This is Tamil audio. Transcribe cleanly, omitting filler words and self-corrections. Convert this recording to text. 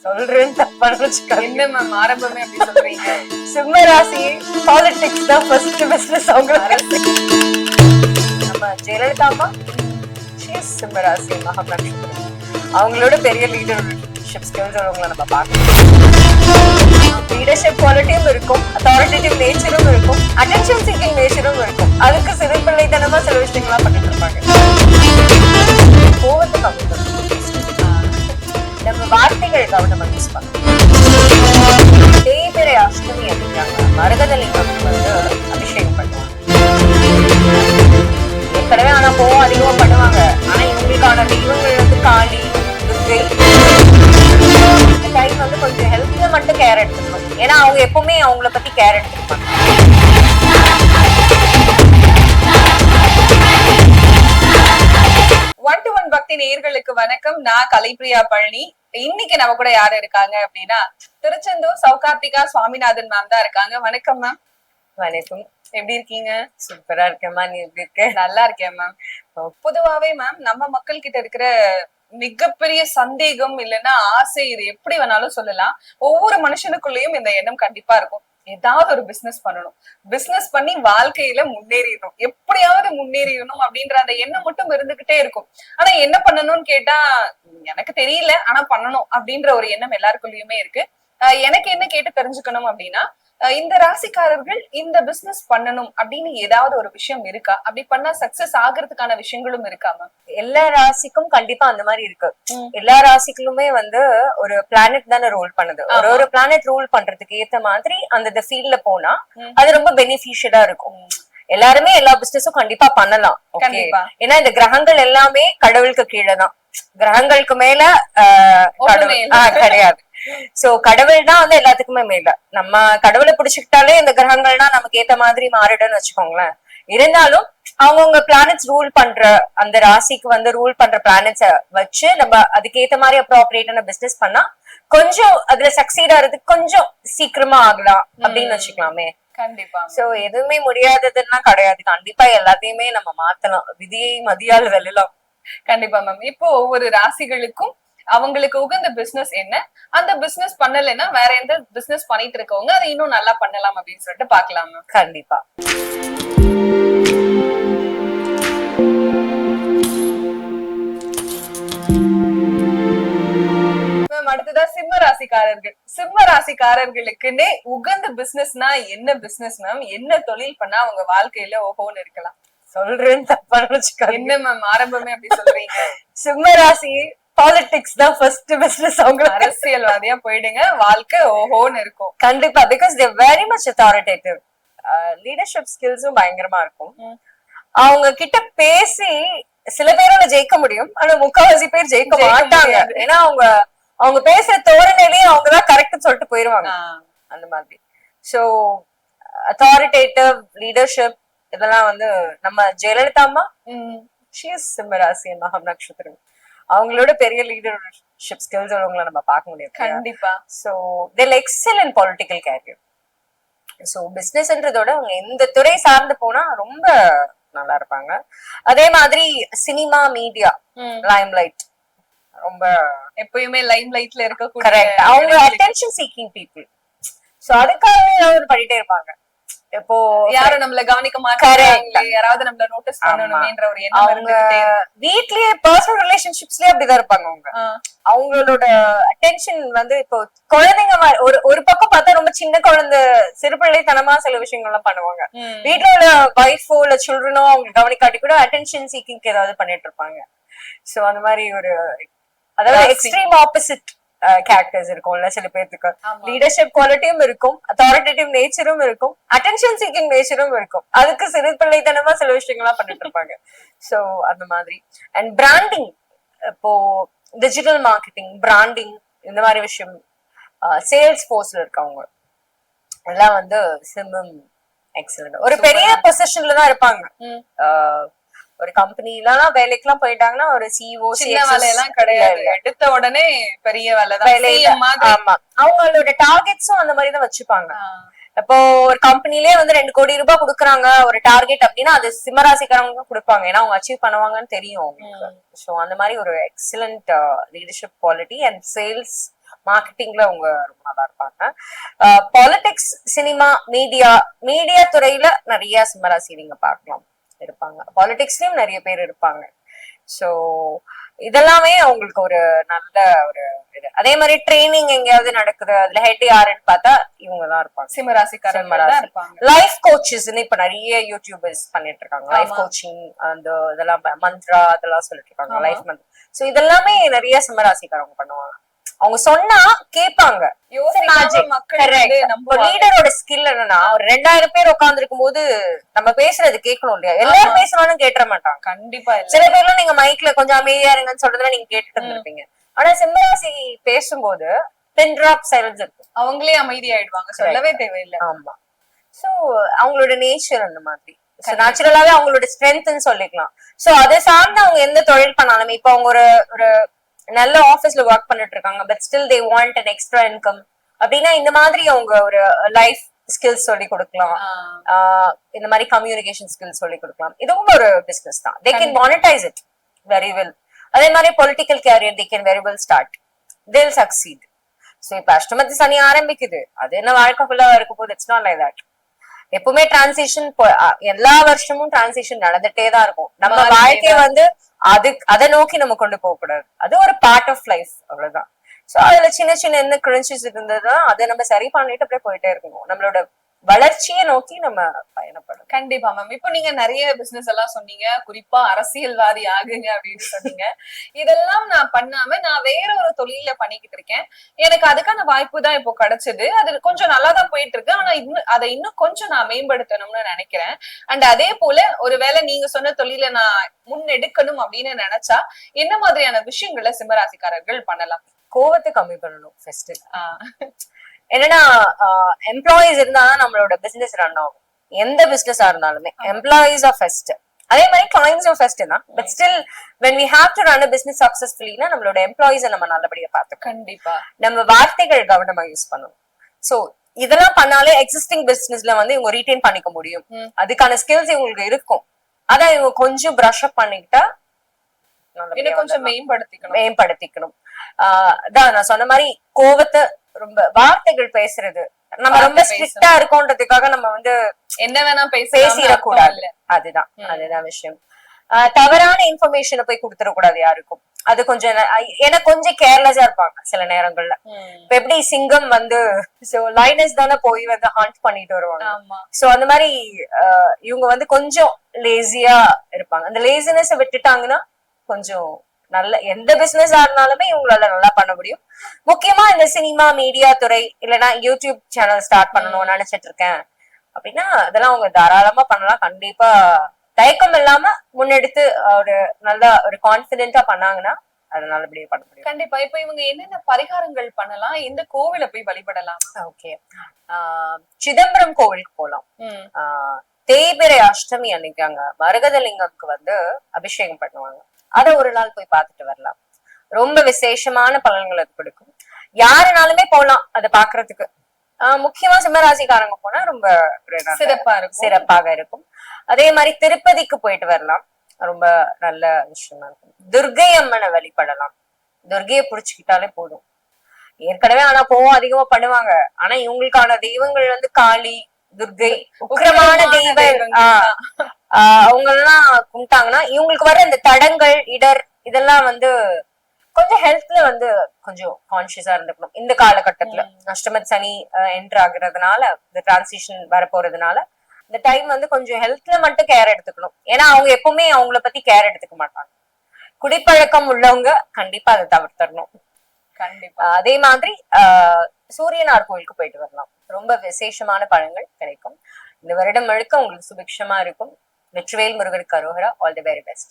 சொல்றேன்னு தப்பா நினைச்சுக்காதீங்க. என்ன மேம் ஆரம்பமே அப்படி சொல்றீங்க? சிம்ம ராசி பாலிடிக்ஸ் தான் ஃபர்ஸ்ட் பிசினஸ் அவங்களுக்கு. நம்ம ஜெயலலிதா அம்மா சிம்ம ராசி மகம் நட்சத்திரம். அவங்களோட பெரிய லீடர்ஷிப் ஸ்கில்ஸ் உள்ளவங்களை நம்ம பார்க்கணும். லீடர்ஷிப் குவாலிட்டியும் இருக்கும், அத்தாரிட்டேட்டிவ் நேச்சரும் இருக்கும், அட்டென்ஷன் சீக்கிங் நேச்சரும் இருக்கும். அதுக்கு சிறுபிள்ளைத்தனமா சில விஷயங்கள்லாம் பண்ணிட்டு இருப்பாங்க. கோவத்தை கம்மி பண்ணணும். நம்ம வார்த்தைகள் கவனமா யூஸ் பண்ணணும். தேய்பிறை அஷ்டமி அப்படிங்கிறாங்க, மரகதலிங்கம் வந்து அபிஷேகம் பண்ணுவாங்க. ஏற்கனவே ஆனா கோவம் அதிகமா பண்ணுவாங்க. ஆனா இவங்களுக்கான தெய்வங்கள் வந்து காளி, துர்கை. இந்த டைம் வந்து கொஞ்சம் ஹெல்த்ல மட்டும் கேர் எடுத்துக்கணும். ஏன்னா அவங்க எப்பவுமே அவங்கள பத்தி கேர் எடுத்துப்பாங்க. ஒன் டு ஒன் பக்தி நேயர்களுக்கு வணக்கம். நான் கலைப்பிரியா பழனி. இன்னைக்கு நம்ம கூட யாரு இருக்காங்க அப்படின்னா திருச்செந்தூர் சௌகார்த்திகா சுவாமிநாதன் மேம் தான் இருக்காங்க. வணக்கம் மேம். வணக்கம். எப்படி இருக்கீங்க? சூப்பரா இருக்கேம்மா, நீ எப்படி இருக்க? நல்லா இருக்கேன் மேம். பொதுவாவே மேம் நம்ம மக்கள் கிட்ட இருக்கிற மிகப்பெரிய சந்தேகம் இல்லைன்னா ஆசை, இது எப்படி வேணாலும் சொல்லலாம், ஒவ்வொரு மனுஷனுக்குள்ளேயும் இந்த எண்ணம் கண்டிப்பா இருக்கும். ஏதாவது ஒரு பிசினஸ் பண்ணணும், பிசினஸ் பண்ணி வாழ்க்கையில முன்னேறிடணும், எப்படியாவது முன்னேறிடணும் அப்படின்ற அந்த எண்ணம் மட்டும் இருந்துகிட்டே இருக்கும். ஆனா என்ன பண்ணணும்னு கேட்டா எனக்கு தெரியல, ஆனா பண்ணணும் அப்படின்ற ஒரு எண்ணம் எல்லாருக்குள்ளயுமே இருக்கு. எனக்கு என்ன கேட்டு தெரிஞ்சுக்கணும் அப்படின்னா, இந்த ராசிக்காரர்கள் இந்த பிசினஸ் பண்ணணும் அப்படின்னு ஏதாவது ஒரு விஷயம் இருக்கா? அப்படி பண்ணா சக்சஸ் ஆகிறதுக்கான விஷயங்களும் இருக்காமா? எல்லா ராசிக்கும் கண்டிப்பா அந்த மாதிரி இருக்கு. எல்லா ராசிக்குமே வந்து ஒரு பிளானட் தானே ரூல் பண்ணுது. ஒரு பிளானட் ரூல் பண்றதுக்கு ஏத்த மாதிரி அந்த ஃபீல்ட்ல போனா அது ரொம்ப பெனிஃபிஷியலா இருக்கும். எல்லாருமே எல்லா பிசினஸும் கண்டிப்பா பண்ணலாம். ஏன்னா இந்த கிரகங்கள் எல்லாமே கடவுளுக்கு கீழே தான். கிரகங்களுக்கு மேல கிடையாது. சோ கடவுள் தான் வந்து எல்லாத்துக்குமே மேல. நம்ம கடவுளை பிடிச்சுக்கிட்டாலே இந்த கிரகங்கள்னா நமக்கு ஏத்த மாதிரி மாறிடும்னு வச்சுக்கோங்களேன். இருந்தாலும் அவங்கவுங்க பிளானட்ஸ் ரூல் பண்ற அந்த ராசிக்கு வந்து ரூல் பண்ற பிளானட்ஸ வச்சு நம்ம அதுக்கேத்த மாதிரி அப்ரோப்ரியேட்டான பிசினஸ் பண்ணா கொஞ்சம் அதுல சக்சீட் ஆகிறதுக்கு கொஞ்சம் சீக்கிரமா ஆகலாம் அப்படின்னு வச்சுக்கலாமே. கண்டிப்பா. சோ எதுவுமே முடியாததுன்னா கிடையாது. கண்டிப்பா எல்லாத்தையுமே நம்ம மாத்தலாம். விதியை மதியால் வெல்லலாம். கண்டிப்பா மேம். இப்போ ஒவ்வொரு ராசிகளுக்கும் அவங்களுக்கு உகந்த பிசினஸ் என்ன, அந்த பிசினஸ் பண்ணலைன்னா வேற எந்த பிசினஸ் பண்ணிட்டு இருக்கவங்க அதை இன்னும் நல்லா பண்ணலாம் அப்படின்னு சொல்லிட்டு பாக்கலாம் மேம். கண்டிப்பா. மேம் அடுத்ததா சிம்ம ராசிக்காரர்கள். சிம்ம ராசிக்காரர்களுக்குன்னே உகந்த பிசினஸ்னா என்ன பிசினஸ் மேம்? என்ன தொழில் பண்ணா அவங்க வாழ்க்கையில ஓஹோன்னு இருக்கலாம்? சொல்றேன்னு தப்பா நினைச்சுக்காதீங்க. என்ன மேம் ஆரம்பமே அப்படி சொல்றீங்க? சிம்ம ராசி பாலிடிக்ஸ் தான் ஃபர்ஸ்ட் பிசினஸ் அவங்களுக்கு. அரசியல்வாதியா போயிடுங்க, வாழ்க்கை ஓஹோன்னு இருக்கும். கண்டிப்பா. Because they very much authoritative. Leadership ஸ்கில்ஸும் பயங்கரமா இருக்கும். அவங்க கிட்ட பேசி சில பேரால ஜெயிக்க முடியும், ஆனா முக்காவாசி பேர் ஜெயிக்க மாட்டாங்க. ஏன்னா அவங்க பேசுற தோரணையிலேயே அவங்கதான் கரெக்ட் சொல்லிட்டு போயிருவாங்க அந்த மாதிரி. சோ அத்தாரிட்டேட்டிவ் லீடர்ஷிப் இதெல்லாம் வந்து நம்ம ஜெயலலிதா அம்மா சிம்ம ராசி மகம் நட்சத்திரம். அவங்களோட பெரிய லீடர்ஷிப் ஸ்கில்ஸ் உள்ளவங்களை நம்ம பார்க்க முடியும். கண்டிப்பா. So they excel in political career. So பிசினஸ்ன்றதோட அவங்க எந்த துறை சார்ந்து போனா ரொம்ப நல்லா இருப்பாங்க. அதே மாதிரி சினிமா, மீடியா, லைம் லைட் ரொம்ப எப்பயுமே லைம் லைட்ல இருக்க. கரெக்ட். அவங்க அட்டென்ஷன் சீக்கிங் பீப்புள். சோ அதுக்காகவே ஏதாவது பண்ணிட்டே இருப்பாங்க. இப்போ யாரும் நம்மள கவனிக்க மாட்டாங்க, யாராவது நம்மள நோட்டீஸ் பண்ணணும்ன்ற ஒரு எண்ணம் இருந்துட்டே இருக்கு. வீட்லயே பர்சனல் ரிலேஷன்ஷிப்ஸ்லயே அப்படிதான் இருப்பாங்க அவங்க. அவங்களோட அட்டென்ஷன் வந்து இப்போ குழந்தைங்க ஒரு பக்கம் பார்த்தா ரொம்ப சின்ன குழந்தை சிறுபிள்ளைத்தனமா சில விஷயங்கள் எல்லாம் பண்ணுவாங்க. வீட்டுல உள்ள வைஃபோ இல்ல சில்ட்ரனோ அவங்க கவனிக்காட்டி கூட அட்டென்ஷன் சீக்கிங் ஏதாவது பண்ணிட்டு இருப்பாங்க. சோ அந்த மாதிரி ஒரு அதாவது எக்ஸ்ட்ரீம் ஆப்போசிட் கேரக்டர்ஸ் இருக்கும்ல சில பேருக்கு. லீடர்ஷிப் குவாலிட்டியும் இருக்கும், அத்தாரிட்டேட்டிவ் நேச்சரும் இருக்கும், அட்டென்ஷன் சீக்கிங் நேச்சரும் இருக்கும். அதுக்கு சிறுபிள்ளைத்தனமா சில விஷயங்கள்லாம் பண்ணிட்டு இருப்பாங்க. சோ அந்த மாதிரி. அண்ட் பிராண்டிங், இப்போ டிஜிட்டல் மார்க்கெட்டிங், பிராண்டிங், இந்த மாதிரி விஷயம், சேல்ஸ் போர்ஸ்ல இருக்கவங்க எல்லாம் வந்து சிம்மம் எக்ஸலன்ட். ஒரு பெரிய பொசிஷன்ல தான் இருப்பாங்க. ஒரு கம்பெனில வேலைக்கு போயிட்டாங்கன்னா ஒரு சிஓ வேலையெல்லாம் கிடையாது, எடுத்த உடனே பெரிய வேலை. ஆமா, அவங்களோட டார்கெட்ஸும் அந்த மாதிரி தான் வச்சுப்பாங்க. இப்போ ஒரு கம்பெனிலே வந்து 2 கோடி ரூபாய் கொடுக்குறாங்க ஒரு டார்கெட் அப்படின்னா அது சிம்மராசிக்காரங்க கொடுப்பாங்க. ஏன்னா அவங்க அச்சீவ் பண்ணுவாங்கன்னு தெரியும் அவங்களுக்கு. ஸோ அந்த மாதிரி ஒரு excellent leadership quality and sales மார்க்கெட்டிங்ல அவங்க ரொம்ப நல்லா இருப்பாங்க. பாலிடிக்ஸ், சினிமா, மீடியா துறையில நிறைய சிம்மராசி நீங்க பார்க்கலாம் இருப்பாங்க. பாலிடிக்ஸ்லயும் நிறைய பேர் இருப்பாங்க. சோ இதெல்லாமே அவங்களுக்கு ஒரு நல்ல ஒரு இது. அதே மாதிரி ட்ரைனிங் எங்கேயாவது நடக்குது, அதுல ஹெட் யாருன்னு பார்த்தா இவங்கதான் இருப்பாங்க, சிம்மராசிக்காரங்க இருப்பாங்க. லைஃப் கோச்சஸ்ன்னு இப்ப நிறைய யூடியூபர்ஸ் பண்ணிட்டு இருக்காங்க. லைஃப் கோச்சிங் அந்த இதெல்லாம் மந்த்ரா அதெல்லாம் சொல்லிட்டு இருக்காங்க. Life month. சோ இதெல்லாமே நிறைய சிம்மராசிக்காரங்க பண்ணுவாங்க. அவங்க சொன்னா கேட்பாங்க. லீடரோட ஸ்கில் என்னன்னா, ஒரு 2000 பேர் உட்கார்ந்து இருக்கும் போது நம்ம பேசுறது கேட்கணும் இல்லையா? எல்லாரும் பேசுறாலும் கேட்டுற மாட்டாங்க. கண்டிப்பா சில பேர்லாம் நீங்க மைக்ல கொஞ்சம் அமைதியா இருங்கன்னு சொல்றதுல நீங்க கேட்டுட்டு இருந்திருப்பீங்க. ஆனா சிம்மராசி பேசும்போது பின் டிராப் சைலன்ஸ் இருக்கும். அவங்களே அமைதி ஆயிடுவாங்க, சொல்லவே தேவையில்லை. ஆமா. சோ அவங்களோட நேச்சர் அந்த மாதிரி நேச்சுரலாவே அவங்களோட ஸ்ட்ரென்த்னு சொல்லிக்கலாம். சோ அதை சார்ந்து அவங்க எந்த தொழில் பண்ணாலுமே, இப்ப அவங்க ஒரு நல்ல ஆபீஸ்ல ஒர்க் பண்ணிட்டு இருக்காங்க, but still they want an extra income அப்படின்னா இந்த மாதிரி அவங்க ஒரு லைஃப் ஸ்கில்ஸ் சொல்லி கொடுக்கலாம். இந்த மாதிரி கம்யூனிகேஷன் ஸ்கில்ஸ் சொல்லி கொடுக்கலாம். இதுவும் ஒரு பிசினஸ் தான். They can monetize it very well. அதே மாதிரி political career they can very well start, they'll succeed. So இப்ப அஷ்டமத்து சனி ஆரம்பிக்குது, அது என்ன வாழ்க்கை ஃபுல்லா இருக்க போகுது? It's not like that. எப்பவுமே டிரான்சிஷன், எல்லா வருஷமும் டிரான்சிஷன் நடந்துட்டே தான் இருக்கும். நம்ம வாழ்க்கைய வந்து அதை நோக்கி நம்ம கொண்டு போக கூடாது. அது ஒரு பார்ட் ஆஃப் லைஃப், அவ்வளவுதான். சோ அதுல சின்ன சின்ன என்ன கிரின்சஸ் இருந்ததுன்னா அதை நம்ம சரி பண்ணிட்டு அப்படியே போயிட்டே இருக்கணும். நம்மளோட வளர்ச்சியை நோக்கி நம்ம பயணப்படும். கண்டிப்பா மேம். இப்போ நீங்க நிறைய பிசினஸ் எல்லாம் சொன்னீங்க, குறிப்பா அரசியல்வாதி ஆகுங்க அப்படின்னு சொன்னீங்க. இதெல்லாம் நான் பண்ணாம நான் வேற ஒரு தொழில பண்ணிக்கிட்டு இருக்கேன். எனக்கு அதுக்கான வாய்ப்பு தான் இப்போ கிடைச்சது. அது கொஞ்சம் நல்லா தான் போயிட்டு இருக்கு. ஆனா அதை இன்னும் கொஞ்சம் நான் மேம்படுத்தணும்னு நினைக்கிறேன். அண்ட் அதே போல ஒருவேளை நீங்க சொன்ன தொழில நான் முன்னெடுக்கணும் அப்படின்னு நினைச்சா என்ன மாதிரியான விஷயங்களை சிம்மராசிக்காரர்கள் பண்ணலாம்? கோவத்தை கம்மி பண்ணணும் ஃபர்ஸ்ட். என்னன்னா எம்ப்ளாயிஸ் இருந்தாதான் நம்மளோட பிசினஸ் ரன் ஆகும். எந்த பிசினஸா இருந்தாலுமே எம்ப்ளாயிஸ் ஆர் ஃபர்ஸ்ட். அதே மாதிரி கிளைண்ட்ஸ் ஆர் ஃபர்ஸ்ட் தான். But still when we have to run a business successfully னா நம்மளோட எம்ப்ளாயிஸை நம்ம நல்லபடியா பார்த்து கண்டிப்பா நம்ம வார்த்தைகள் கவனமா யூஸ் பண்ணணும். சோ இதெல்லாம் பண்ணாலே எக்ஸிஸ்டிங் பிசினஸ்ல வந்து இவங்க ரீடைன் பண்ணிக்க முடியும். அதுக்கான ஸ்கில்ஸ் இவங்களுக்கு இருக்கும். அதான் இவங்க கொஞ்சம் பிரஷ் அப் பண்ணிக்கிட்டா கொஞ்சம் மேம்படுத்திக்கணும். அதான் நான் சொன்ன மாதிரி கோவத்தை ரொம்ப வார்த்தைகள் பேசுறது, நம்ம ரொம்ப ஸ்ட்ரிக்டா இருக்கோன்றதுக்காக நம்ம வந்து என்ன வேணா பேசிடக்கூடாது. அதுதான் விஷயம். தவறான இன்ஃபர்மேஷனை போய் கொடுத்துடக்கூடாது யாருக்கும். அது கொஞ்சம் ஏன்னா கொஞ்சம் கேர்லெஸ்ஸா இருப்பாங்க சில நேரங்கள்ல. இப்ப எப்படி சிங்கம் வந்து லைனஸ் தானே போய் வந்து ஹாண்ட் பண்ணிட்டு வருவாங்க. சோ அந்த மாதிரி இவங்க வந்து கொஞ்சம் லேசியா இருப்பாங்க. அந்த லேசினஸ் விட்டுட்டாங்கன்னா கொஞ்சம் நல்ல எந்த பிசினஸா இருந்தாலுமே இவங்களால நல்லா பண்ண முடியும். முக்கியமா இந்த சினிமா, மீடியா துறை, இல்லைன்னா யூடியூப் சேனல் ஸ்டார்ட் பண்ணணும்னு நினைச்சிட்டு இருக்கேன் அப்படின்னா அதெல்லாம் அவங்க தாராளமா பண்ணலாம். கண்டிப்பா தயக்கம் இல்லாம முன்னெடுத்து ஒரு நல்ல ஒரு கான்பிடென்டா பண்ணாங்கன்னா அதை நல்லபடியா பண்ண முடியும். கண்டிப்பா. இப்ப இவங்க என்னென்ன பரிகாரங்கள் பண்ணலாம், எந்த கோவில போய் வழிபடலாம்? ஓகே, சிதம்பரம் கோவிலுக்கு போலாம். தேய்பிறை அஷ்டமி அன்னைக்கு அங்க மரகதலிங்கம்க்கு வந்து அபிஷேகம் பண்ணுவாங்க. அத ஒரு நாள் போய் பார்த்துட்டு வரலாம். ரொம்ப விசேஷமான பலன்கள் அது கொடுக்கும். யாருனாலுமே போலாம் அதை பாக்குறதுக்கு. முக்கியமா சிம்மராசிக்காரங்க போனா ரொம்ப சிறப்பாக இருக்கும். அதே மாதிரி திருப்பதிக்கு போயிட்டு வரலாம், ரொம்ப நல்ல விஷயமா இருக்கும். துர்கை அம்மனை வழிபடலாம். துர்கையை புடிச்சுக்கிட்டாலே போதும். ஏற்கனவே ஆனா போவோம் அதிகமா பண்ணுவாங்க. ஆனா இவங்களுக்கான தெய்வங்கள் வந்து காளி, துர்கை, உக்கிரமான தெய்வம். அவங்க எல்லாம் கும்பிட்டாங்கன்னா இவங்களுக்கு வர இந்த தடங்கள், இடர் இதெல்லாம் வந்து கொஞ்சம் ஹெல்த்ல வந்து கொஞ்சம் கான்சியஸா இருந்துக்கணும். இந்த காலகட்டத்துல அஷ்டமத் சனி என்டர் ஆகுறதுனால, இந்த டிரான்சிஷன் வரப்போறதுனால இந்த டைம் வந்து கொஞ்சம் ஹெல்த்ல மட்டும் கேர் எடுத்துக்கணும். ஏன்னா அவங்க எப்பவுமே அவங்கள பத்தி கேர் எடுத்துக்க மாட்டாங்க. குடிப்பழக்கம் உள்ளவங்க கண்டிப்பா அதை தவிர்த்தரணும். கண்டிப்பா. அதே மாதிரி சூரியனார் கோயிலுக்கு போயிட்டு வரலாம். ரொம்ப விசேஷமான பழங்கள் கிடைக்கும். இந்த வருடம் முழுக்க உங்களுக்கு சுபிக்ஷமா இருக்கும். வெற்றிவேல் முருகனுக்கு அரோகரா. All the very best.